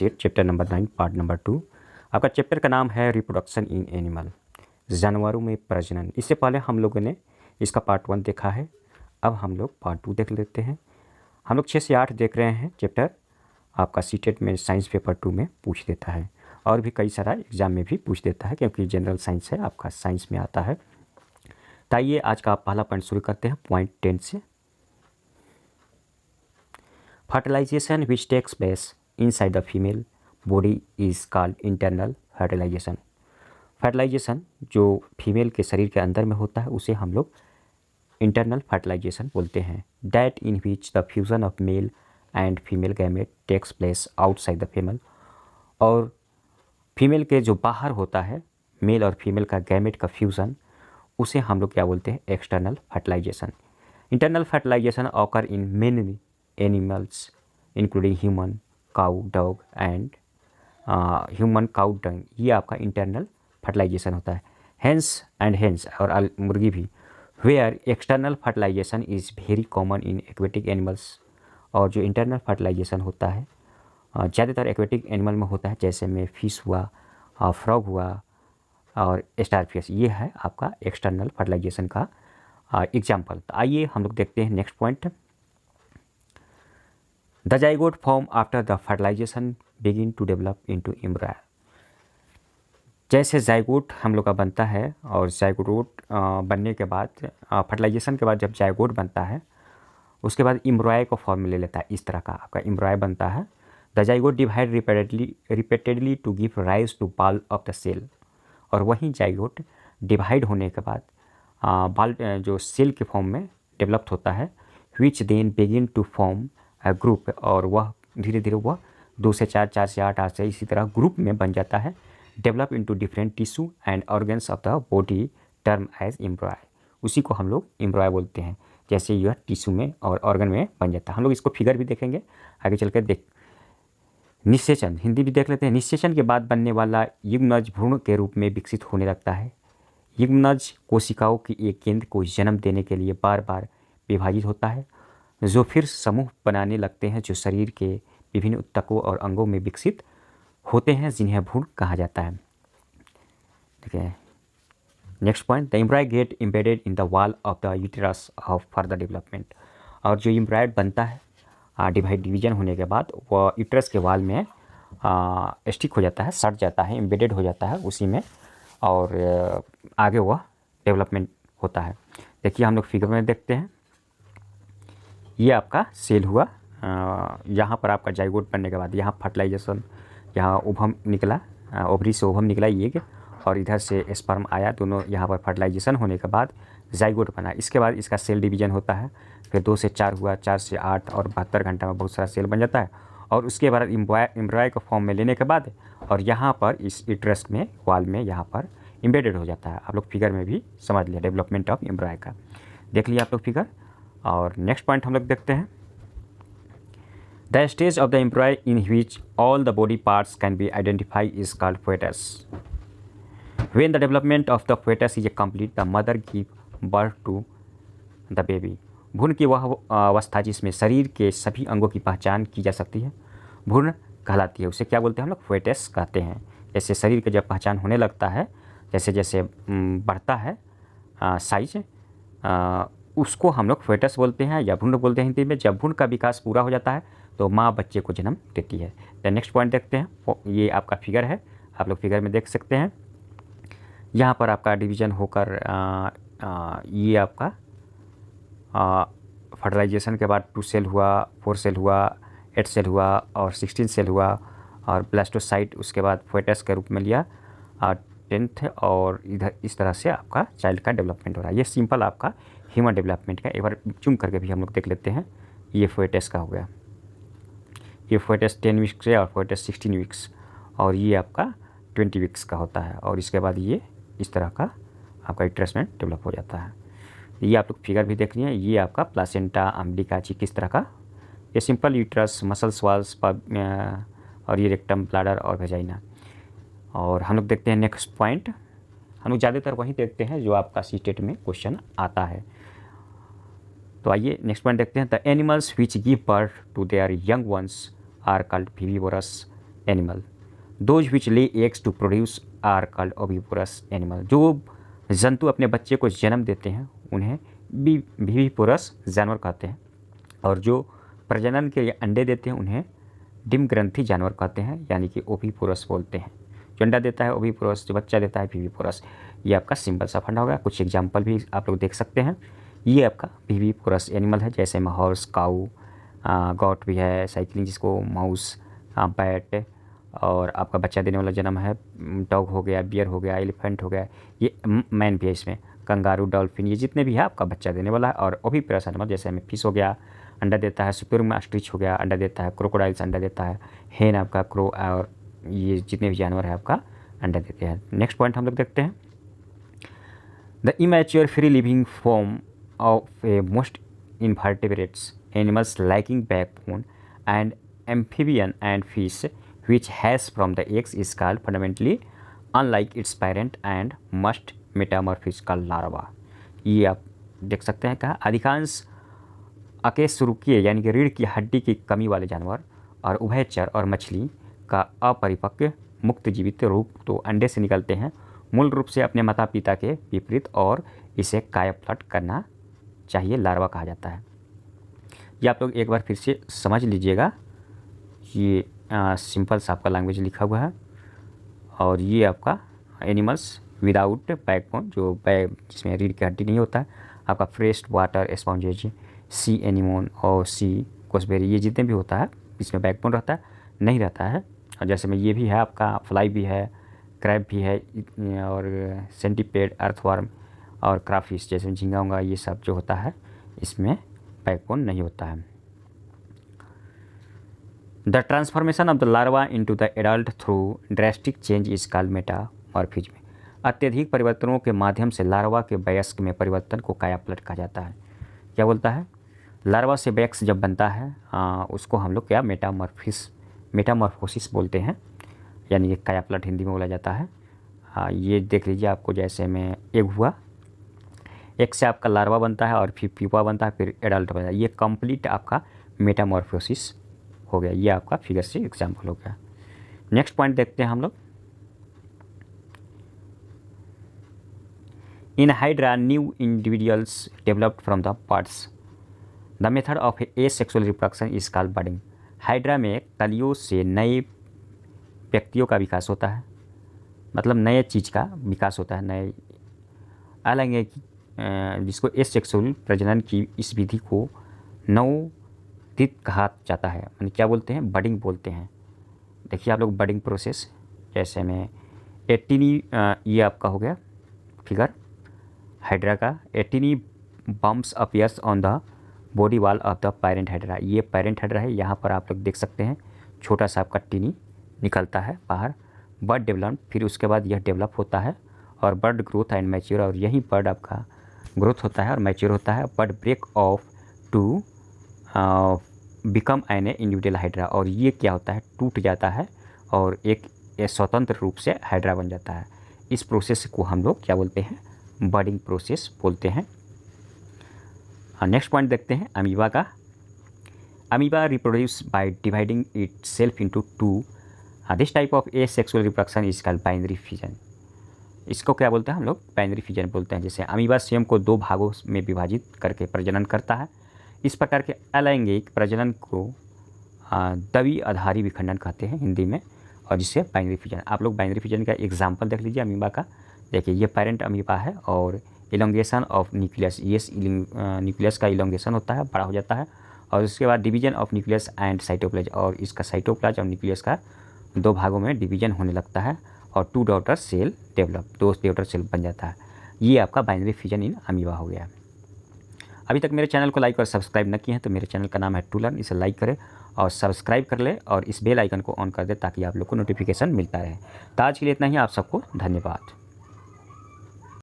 It chapter number 9 part number 2। आपका chapter का नाम है रिप्रोडक्शन इन एनिमल, जानवरों में प्रजनन। इससे पहले हम लोगों ने इसका पार्ट 1 देखा है, अब हम लोग पार्ट 2 देख लेते हैं। हम लोग 6 से 8 देख रहे हैं चैप्टर। आपका सीटेट में साइंस पेपर 2 में पूछ देता है और भी कई सारा एग्जाम में भी पूछ देता है, क्योंकि जनरल साइंस है, आपका साइंस में आता है। तो आइए आज का पहला पॉइंट शुरू करते हैं पॉइंट 10 से। Fertilisation which takes place inside the female body is called internal fertilisation. Fertilisation जो फीमेल के शरीर के अंदर में होता है उसे हम लोग इंटरनल फर्टिलाइजेशन बोलते हैं। That in which the fusion of male and female gamete takes place outside the female. और फीमेल के जो बाहर होता है मेल और फीमेल का गैमेट का फ्यूज़न, उसे हम लोग क्या बोलते हैं? External fertilisation. Internal fertilisation occur in many animals including human, cow, dog and human cow dung. ये आपका इंटरनल फर्टिलाइजेशन होता है। हेंस और मुर्गी भी। Where external fertilisation is very common in aquatic animals. और जो इंटरनल फर्टिलाइजेशन होता है ज़्यादातर एक्वेटिक एनिमल में होता है, जैसे में फिश हुआ, फ्रॉग हुआ और स्टारफिश। ये है आपका एक्सटर्नल फर्टिलाइजेशन का एग्जाम्पल। तो आइए हम लोग देखते हैं next point. The zygote form after the fertilisation begin to develop into embryo. जैसे जाइगोट हम लोग का बनता है और जाइगोट बनने के बाद फर्टिलाइजेशन के बाद जब जाइगोट बनता है उसके बाद एम्ब्रायो को फॉर्म ले लेता है। इस तरह का आपका एम्ब्रायो बनता है। The zygote divide repeatedly to give rise to ball of the cell. और वहीं जाइगोट डिवाइड होने के बाद बाल जो सेल के फॉर्म में डेवलप्ड होता है, which then begin to form group. और वह धीरे धीरे वह 2 से 4, 4 से 8, 8 से इसी तरह ग्रुप में बन जाता है। Develop into different tissue and organs of the body term as embryo. उसी को हम लोग एम्ब्रायो बोलते हैं। जैसे यह टिश्यू में और ऑर्गन में बन जाता है। हम लोग इसको फिगर भी देखेंगे आगे चल कर। निषेचन हिंदी भी देख लेते हैं। निषेचन के बाद बनने वाला युग्मनज भ्रूण के रूप में विकसित होने लगता है। युग्मनज कोशिकाओं की एक केंद्र को जन्म देने के लिए बार बार विभाजित होता है, जो फिर समूह बनाने लगते हैं, जो शरीर के विभिन्न ऊतकों और अंगों में विकसित होते हैं, जिन्हें भ्रूण कहा जाता है। देखिए next point. The embryo get embedded in the wall of the uterus of further development. और जो एम्ब्रायो बनता है डिवीजन होने के बाद वह यूटेरस के वाल में स्टिक हो जाता है, सट जाता है, एम्बेडेड हो जाता है उसी में, और आगे वह डेवलपमेंट होता है। देखिए हम लोग फिगर में देखते हैं। ये आपका सेल हुआ, यहाँ पर आपका जाइगोट बनने के बाद यहाँ फर्टिलाइजेशन, यहाँ ओवम निकला, ओवरी से ओवम निकला एग, और इधर से स्पर्म आया। दोनों यहाँ पर फर्टिलाइजेशन होने के बाद जाइगोट बना। इसके बाद इसका सेल डिवीजन होता है, फिर 2 से 4 हुआ, 4 से 8, और 72 घंटा में बहुत सारा सेल बन जाता है। और उसके बाद एम्ब्रायो को फॉर्म में लेने के बाद और यहाँ पर इस यूटेरस में वाल में यहाँ पर एम्बेडेड हो जाता है। आप लोग फिगर में भी समझ लिया डेवलपमेंट ऑफ एम्ब्रायो का, देख लिया आप लोग फिगर। और नेक्स्ट पॉइंट हम लोग देखते हैं। The stage of the embryo in which all the body parts can be identify is called foetus. When the development of the fetus is complete, the mother give birth to the baby. भ्रूण की वह अवस्था जिसमें शरीर के सभी अंगों की पहचान की जा सकती है भ्रूण कहलाती है। उसे क्या बोलते हैं हम लोग? फेटस कहते हैं। जैसे शरीर के जब पहचान होने लगता है, जैसे जैसे बढ़ता है साइज, उसको हम लोग फेटस बोलते हैं या भ्रूण बोलते हैं हिंदी में। जब भ्रूण का विकास पूरा हो जाता है तो माँ बच्चे को जन्म देती है। तो नेक्स्ट पॉइंट देखते हैं। ये आपका फिगर है, आप लोग फिगर में देख सकते हैं। यहाँ पर आपका डिवीज़न होकर ये आपका फर्टिलाइजेशन के बाद 2 सेल हुआ, 4 सेल हुआ, 8 सेल हुआ और 16 सेल हुआ, और ब्लास्टोसाइट उसके बाद फेटस के रूप में लिया 10th, और इधर इस तरह से आपका चाइल्ड का डेवलपमेंट हो रहा है। ये सिंपल आपका ह्यूमन डेवलपमेंट का। एक बार जूम करके भी हम लोग देख लेते हैं। ये फेटस का हो गया, ये फेटस 10 वीक्स है और फेटस 16 वीक्स, और ये आपका 20 वीक्स का होता है। और इसके बाद ये इस तरह का आपका यूटेरस में डेवलप हो जाता है। ये आप लोग फिगर भी देख लिए। ये आपका प्लासेंटा, अम्बिका, किस तरह का, ये सिंपल यूटेरस, मसल्स वाल्स, और ये रेक्टम, ब्लैडर और वेजाइना। और हम लोग देखते हैं नेक्स्ट पॉइंट। हम लोग ज़्यादातर वही देखते हैं जो आपका सीटेट में क्वेश्चन आता है। तो आइए नेक्स्ट पॉइंट देखते हैं। The animals which give birth to their young ones are called viviparous. Animal. Those which lay eggs to produce are called oviparous animal. जो जंतु अपने बच्चे को जन्म देते हैं उन्हें विविपोरस जानवर कहते हैं, और जो प्रजनन के लिए अंडे देते हैं उन्हें डिम्बग्रंथी जानवर कहते हैं, यानी कि ओविपोरस बोलते हैं। जो अंडा देता है ओविपोरस, जो बच्चा देता है विविपोरस। ये आपका सिंपल सा फंडा होगा। कुछ एग्जाम्पल भी आप लोग देख सकते हैं। ये आपका विविपोरस एनिमल है, जैसे में हॉर्स, काऊ, गॉट भी है, साइकिलिंग जिसको माउस, बैट, और आपका बच्चा देने वाला जन्म है डॉग हो गया, बियर हो गया, एलिफेंट हो गया, ये मैन भी है इसमें, कंगारू, डॉल्फिन, ये जितने भी है आपका बच्चा देने वाला है। और ओविपोरस एनिमल जैसे में फिश हो गया, अंडा देता है, सुपरम ऑस्ट्रिच हो गया, अंडा देता है, क्रोकोडाइल्स अंडा देता है, हेन आपका क्रो, और ये जितने भी जानवर है आपका अंडा देते हैं। नेक्स्ट पॉइंट हम लोग देखते हैं। The immature free living form of a most invertebrates animals liking backbone and amphibian and fish which has from the eggs is called fundamentally unlike its parent and must metamorphosical larva। ये आप देख सकते हैं। कहा अधिकांश अकेशुरुकीय यानी कि रीढ़ की हड्डी की कमी वाले जानवर और उभयचर और मछली का अपरिपक्व मुक्त जीवित रूप तो अंडे से निकलते हैं, मूल रूप से अपने माता पिता के विपरीत, और इसे कायापलट करना चाहिए लार्वा कहा जाता है। ये आप लोग एक बार फिर से समझ लीजिएगा। ये सिंपल सा आपका लैंग्वेज लिखा हुआ है, और ये आपका एनिमल्स विदाउट बैकबोन, जो जिसमें रीढ़ की हड्डी नहीं होता है, आपका फ्रेश वाटर स्पॉन्जेज, सी एनिमोन और सी कोसबेरी, ये जितने भी होता है इसमें बैकबोन रहता है नहीं रहता है। और जैसे में ये भी है आपका फ्लाई भी है, क्रैब भी है, और सेंटीपेड, अर्थवर्म और क्राफिश जैसे झींगा उंगा, ये सब जो होता है इसमें बैकबोन नहीं होता है। The transformation of the larva into the adult through drastic change is called metamorphism. अत्यधिक परिवर्तनों के माध्यम से लार्वा के वयस्क में परिवर्तन को कायापलट कहा जाता है। क्या बोलता है? लार्वा से वयस्क जब बनता है उसको हम लोग क्या मेटामॉर्फोसिस बोलते हैं, यानी कि कायापलट हिंदी में बोला जाता है। ये देख लीजिए, आपको जैसे में एग हुआ, एक से आपका लार्वा बनता है और फिर प्यूपा बनता है, फिर एडल्ट बनता है, ये कंप्लीट आपका मेटामॉर्फोसिस हो गया। ये आपका फिगर से एग्जाम्पल हो गया। नेक्स्ट पॉइंट देखते हैं हम लोग। In hydra new individuals developed from the parts. The method of asexual reproduction is called budding. Hydra में कलियों से नए व्यक्तियों का विकास होता है, मतलब नए चीज़ का विकास होता है, नए अलग, जिसको एसेक्सुअल प्रजनन की इस विधि को नवोदित कहा जाता है। यानी क्या बोलते हैं? बडिंग बोलते हैं। देखिए आप लोग बडिंग प्रोसेस, जैसे में 18 ये आपका हो गया फिगर हाइड्रा का। 18 bumps appears on the body wall of the parent hydra. ये पेरेंट हाइड्रा है। यहाँ पर आप लोग देख सकते हैं छोटा सा आपका टीनी निकलता है बाहर। बर्ड डेवलप, फिर उसके बाद यह डेवलप होता है और बर्ड ग्रोथ एंड मैच्योर, और यही बर्ड आपका ग्रोथ होता है और मैच्योर होता है। Bud break off to become an individual hydra, और ये क्या होता है? टूट जाता है और एक स्वतंत्र रूप से हाइड्रा बन जाता है। इस प्रोसेस को हम लोग क्या बोलते हैं? बर्डिंग प्रोसेस बोलते हैं। नेक्स्ट पॉइंट देखते हैं अमीबा का। Amoeba reproduce by dividing it self into two. This type of asexual reproduction is called binary fission. इसको क्या बोलते हैं हम लोग? बाइनरी फिजन बोलते हैं। जैसे अमीबा स्वयं को 2 भागों में विभाजित करके प्रजनन करता है। इस प्रकार के अलैंगिक प्रजनन को द्वि आधारी विखंडन कहते हैं हिंदी में, और जिससे बाइनरी फिजन। आप लोग बाइनरी फिजन का एग्जाम्पल देख लीजिए अमीबा का। देखिए ये पेरेंट अमीबा है और इलोंगेशन ऑफ न्यूक्लियस, ये न्यूक्लियस का इलोंगेशन होता है, बड़ा हो जाता है, और उसके बाद division of nucleus and cytoplasm, और इसका साइटोप्लाज्म और न्यूक्लियस का 2 भागों में डिवीजन होने लगता है और 2 daughter cell develop, 2 daughter cell बन जाता है। ये आपका बाइनरी फिजन इन अमीबा हो गया। अभी तक मेरे चैनल को लाइक और सब्सक्राइब न किए हैं तो मेरे चैनल का नाम है टू लर्न, इसे लाइक करें और सब्सक्राइब कर ले और इस बेल आइकन को ऑन कर दे ताकि आप लोग को नोटिफिकेशन मिलता रहे। तो आज के लिए इतना ही, आप सबको धन्यवाद।